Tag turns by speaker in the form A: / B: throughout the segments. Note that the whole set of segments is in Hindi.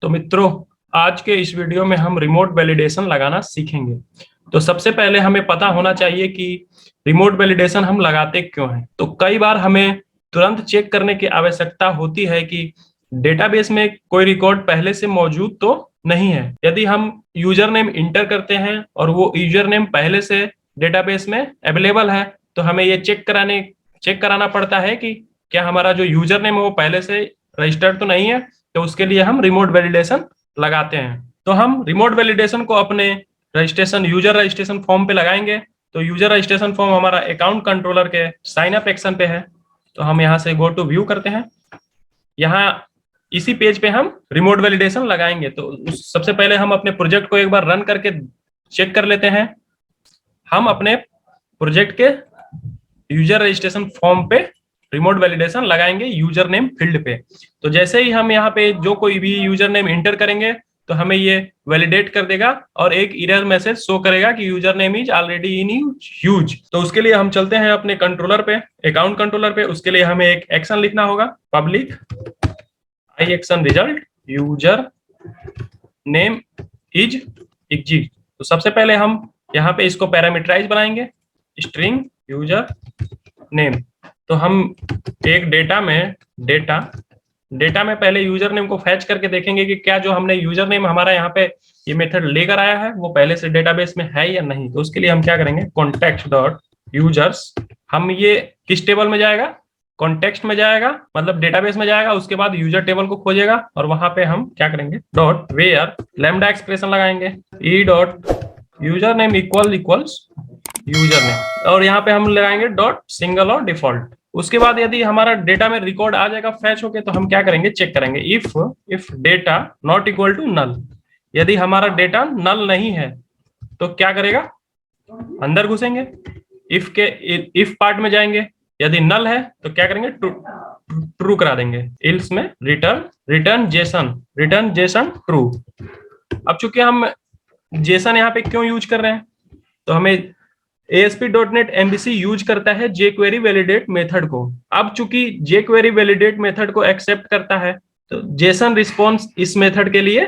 A: तो मित्रों, आज के इस वीडियो में हम रिमोट वैलिडेशन लगाना सीखेंगे। तो सबसे पहले हमें पता होना चाहिए कि रिमोट वैलिडेशन हम लगाते क्यों हैं। तो कई बार हमें तुरंत चेक करने की आवश्यकता होती है कि डेटाबेस में कोई रिकॉर्ड पहले से मौजूद तो नहीं है। यदि हम यूजर नेम इंटर करते हैं और वो यूजर नेम पहले से डेटाबेस में अवेलेबल है, तो हमें ये चेक कराना पड़ता है कि क्या हमारा जो यूजर नेम है वो पहले से रजिस्टर्ड तो नहीं है। तो उसके लिए हम रिमोट वैलिडेशन लगाते हैं। तो हम रिमोट वैलिडेशन को अपने यूजर रजिस्ट्रेशन फॉर्म पे लगाएंगे। तो यूजर रजिस्ट्रेशन फॉर्म हमारा अकाउंट कंट्रोलर के साइन अप एक्शन पे है। तो हम यहाँ से गो टू व्यू करते हैं। यहाँ इसी पेज पे हम रिमोट वैलिडेशन लगाएंगे। तो सबसे पहले हम अपने प्रोजेक्ट को एक बार रन करके चेक कर लेते हैं। हम अपने प्रोजेक्ट के यूजर रजिस्ट्रेशन फॉर्म पे रिमोट वैलिडेशन लगाएंगे यूजर नेम फील्ड पे। तो जैसे ही हम यहाँ पे जो कोई भी यूजर नेम इंटर करेंगे तो हमें ये वैलिडेट कर देगा और एक एरर मैसेज शो करेगा कि user name is already in use. तो उसके लिए हम चलते हैं अपने कंट्रोलर पे, अकाउंट कंट्रोलर पे। उसके लिए हमें एक एक्शन लिखना होगा, public I action result user name is exit. तो सबसे पहले हम यहाँ पे इसको पैरामीटराइज बनाएंगे, स्ट्रिंग यूजर नेम। तो हम एक डेटा में पहले यूजर नेम को फैच करके देखेंगे कि क्या जो हमने यूजर नेम हमारा यहाँ पे ये मेथड लेकर आया है वो पहले से डेटाबेस में है या नहीं। तो उसके लिए हम क्या करेंगे, कॉन्टेक्स्ट डॉट यूजर्स। हम ये किस टेबल में जाएगा, कॉन्टेक्स्ट में जाएगा, मतलब डेटाबेस में जाएगा। उसके बाद यूजर टेबल को खोजेगा और वहां पे हम क्या करेंगे, डॉट वेयर लैम्डा एक्सप्रेशन लगाएंगे, E dot user name equals user name, और यहाँ पे हम लगाएंगे डॉट सिंगल और डिफॉल्ट। उसके बाद यदि हमारा डेटा में रिकॉर्ड आ जाएगा फैच होके, तो हम क्या करेंगे, चेक करेंगे if data not equal to null. यदि हमारा डेटा नल नहीं है तो क्या करेगा, अंदर घुसेंगे, इफ पार्ट में जाएंगे। यदि नल है तो क्या करेंगे, ट्रू करा देंगे। इल्स में रिटर्न जेसन ट्रू। अब चूंकि हम जेसन यहाँ पे क्यों यूज कर रहे हैं, तो हमें ASP.NET MVC यूज करता है jQuery वैलिडेट मेथड को। अब चूंकि jQuery वैलिडेट मेथड को एक्सेप्ट करता है तो जेसन रिस्पॉन्स इस मेथड के लिए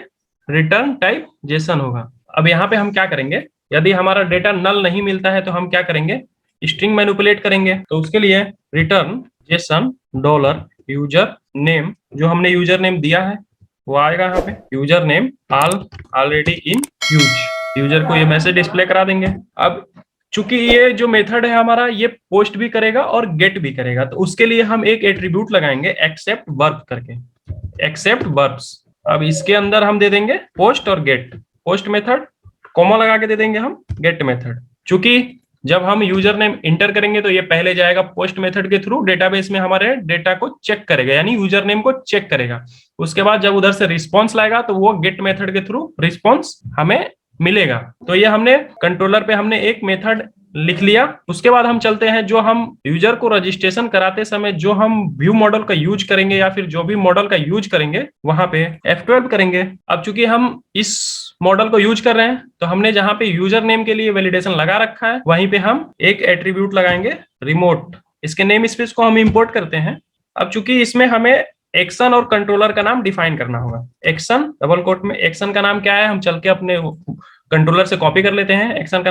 A: रिटर्न टाइप जेसन होगा। अब यहाँ पे हम क्या करेंगे, यदि हमारा डेटा नल नहीं मिलता है तो हम क्या करेंगे, स्ट्रिंग मैनिपुलेट करेंगे। तो उसके लिए return Jason dollar user name, जो हमने यूजर नेम दिया है वो आएगा यहाँ पे, user name already in use. User को ये मैसेज डिस्प्ले करा देंगे। अब चूंकि ये जो मेथड है हमारा ये पोस्ट भी करेगा और गेट भी करेगा, तो उसके लिए हम एक एट्रीब्यूट लगाएंगे एक्सेप्ट वर्ब करके, एक्सेप्ट वर्ब्स। अब इसके अंदर हम दे देंगे पोस्ट और गेट, पोस्ट मेथड कॉमा लगा के दे देंगे हम गेट मेथड। चूंकि जब हम यूजर नेम इंटर करेंगे तो ये पहले जाएगा पोस्ट मेथड के थ्रू डेटाबेस में हमारे डेटा को चेक करेगा, यानी यूजर नेम को चेक करेगा। उसके बाद जब उधर से रिस्पॉन्स लाएगा तो वो गेट मेथड के थ्रू रिस्पॉन्स हमें मिलेगा। तो ये हमने कंट्रोलर पे हमने एक मेथड लिख लिया। उसके बाद हम चलते हैं, जो हम यूजर को रजिस्ट्रेशन कराते समय जो हम व्यू मॉडल का यूज करेंगे या फिर जो भी मॉडल का यूज करेंगे वहां पे F12 करेंगे। अब चूंकि हम इस मॉडल को यूज कर रहे हैं तो हमने जहां पे यूजर नेम के लिए वैलिडेशन लगा रखा है वहीं पे हम एक एट्रीब्यूट लगाएंगे रिमोट। इसके नेम स्पेस को हम इंपोर्ट करते हैं। अब चूंकि इसमें हमें एक्शन और कंट्रोलर का नाम डिफाइन करना होगा। एक्शन डबल कोट में, एक्शन का नाम क्या है हम चल के अपने कंट्रोलर से कॉपी कर लेते हैं। एक्शन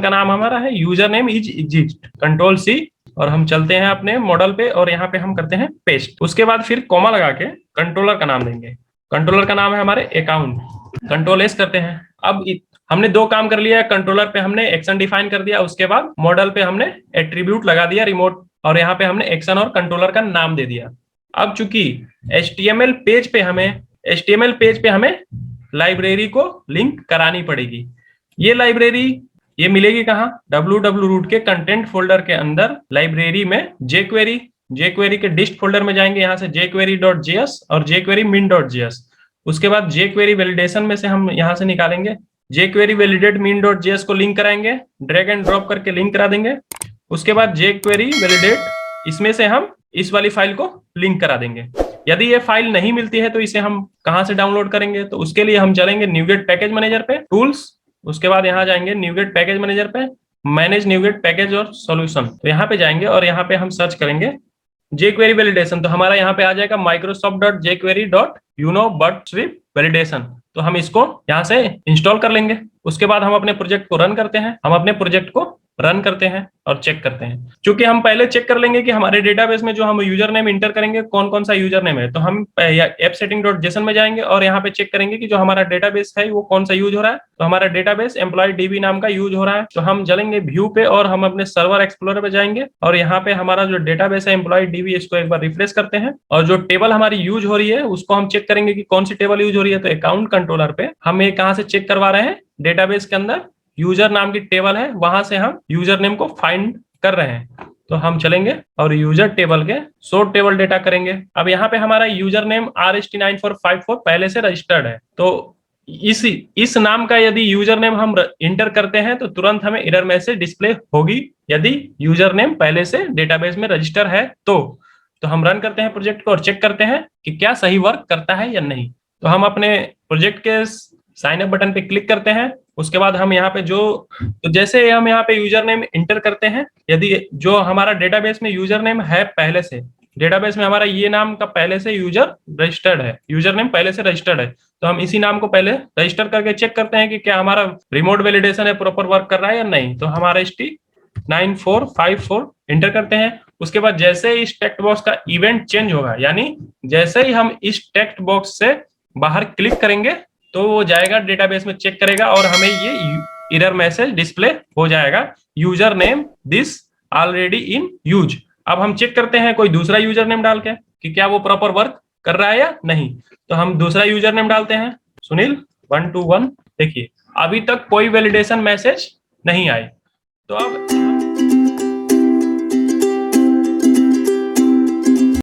A: का नाम हमारा है user name is exist, control C, और हम चलते हैं अपने मॉडल पे और यहाँ पे हम करते हैं पेस्ट। उसके बाद फिर कॉमा लगा के कंट्रोलर का नाम देंगे। कंट्रोलर का नाम है हमारे अकाउंट, कंट्रोल S करते हैं। अब हमने दो काम कर लिया, कंट्रोलर पे हमने एक्शन डिफाइन कर दिया, उसके बाद मॉडल पे हमने एट्रीब्यूट लगा दिया रिमोट, और यहाँ पे हमने एक्शन और कंट्रोलर का नाम दे दिया। अब चूंकि HTML पेज पे हमें लाइब्रेरी को लिंक करानी पड़ेगी। ये लाइब्रेरी ये मिलेगी कहाँ, www रूट के कंटेंट फोल्डर के अंदर लाइब्रेरी में jQuery के डिस्ट फोल्डर में जाएंगे, यहाँ से jQuery.js और jQuery min.js। उसके बाद jQuery वैलिडेशन में से हम यहाँ से निकालेंगे jQuery validate min.js को लिंक कराएंगे, ड्रैग एंड ड्रॉप करके लिंक करा देंगे। उसके बाद jQuery validate, इसमें से हम इस वाली फाइल को लिंक करा देंगे। यदि ये फाइल नहीं मिलती है तो इसे हम कहां से डाउनलोड करेंगे, तो उसके लिए हम चलेंगे न्यूगेट पैकेज मैनेजर पे, टूल्स, उसके बाद यहाँ जाएंगे न्यूगेट पैकेज मैनेजर पे, मैनेज न्यूगेट पैकेज और सॉल्यूशन। तो यहाँ पे जाएंगे और यहाँ पे हम सर्च करेंगे jQuery वैलिडेशन। तो हमारा यहाँ पे आ जाएगा microsoft.jQuery.uno.butstrip वैलिडेशन, तो हम इसको यहाँ से इंस्टॉल कर लेंगे। उसके बाद हम अपने प्रोजेक्ट को रन करते हैं, हम अपने प्रोजेक्ट को रन करते हैं और चेक करते हैं। क्योंकि हम पहले चेक कर लेंगे कि हमारे डेटाबेस में जो हम यूजर नेम इंटर करेंगे कौन कौन सा यूजर नेम है, तो हम ऐप सेटिंग डॉट जेसन में जाएंगे और यहाँ पे चेक करेंगे कि जो हमारा डेटाबेस है वो कौन सा यूज हो रहा है। तो हमारा डेटाबेस एम्प्लॉय डीबी नाम का यूज हो रहा है, तो हम चलेंगे व्यू पे और हम अपने सर्वर एक्सप्लोरर पे जाएंगे और यहाँ पे हमारा जो डेटाबेस है एम्प्लॉय डीबी, इसको एक बार रिफ्रेश करते हैं और जो टेबल हमारी यूज हो रही है उसको हम चेक करेंगे कि कौन सी टेबल यूज हो रही है। तो अकाउंट कंट्रोलर पे हम ये कहाँ से चेक करवा रहे हैं, डेटाबेस के अंदर यूजर नाम की टेबल है, वहां से हम यूजर नेम को फाइंड कर रहे हैं। तो हम चलेंगे और यूजर टेबल के सोर्ट टेबल डेटा करेंगे। अब यहाँ पे हमारा यूजर नेम RST9454 पहले से रजिस्टर्ड है, तो इस नाम का यदि यूजर नेम हम इंटर करते हैं तो तुरंत हमें एरर मैसेज डिस्प्ले होगी, यदि यूजर नेम पहले से डेटाबेस में रजिस्टर है तो हम रन करते हैं प्रोजेक्ट को और चेक करते हैं कि क्या सही वर्क करता है या नहीं। तो हम अपने प्रोजेक्ट के साइन अप बटन पे क्लिक करते हैं। उसके बाद हम यहाँ पे तो जैसे हम यहाँ पे यूजर नेम इंटर करते हैं, यदि जो हमारा डेटाबेस में यूजर नेम है पहले से, डेटाबेस में हमारा ये नाम का पहले से यूजर रजिस्टर्ड है, यूजर नेम पहले से रजिस्टर्ड है, तो हम इसी नाम को पहले रजिस्टर करके चेक करते हैं कि क्या हमारा रिमोट वैलिडेशन है प्रॉपर वर्क कर रहा है या नहीं। तो हमारा RST9454 इंटर करते हैं। उसके बाद जैसे ही इस टेक्स्ट बॉक्स का इवेंट चेंज होगा, यानी जैसे ही हम इस टेक्स्ट बॉक्स से बाहर क्लिक करेंगे तो वो जाएगा डेटाबेस में चेक करेगा और हमें ये एरर मैसेज डिस्प्ले हो जाएगा, user name this already in use. अब हम चेक करते हैं कोई दूसरा यूजर नेम डाल के कि क्या वो प्रॉपर वर्क कर रहा है या नहीं। तो हम दूसरा यूजर नेम डालते हैं, सुनील 121। देखिए अभी तक कोई वैलिडेशन मैसेज नहीं आई। तो अब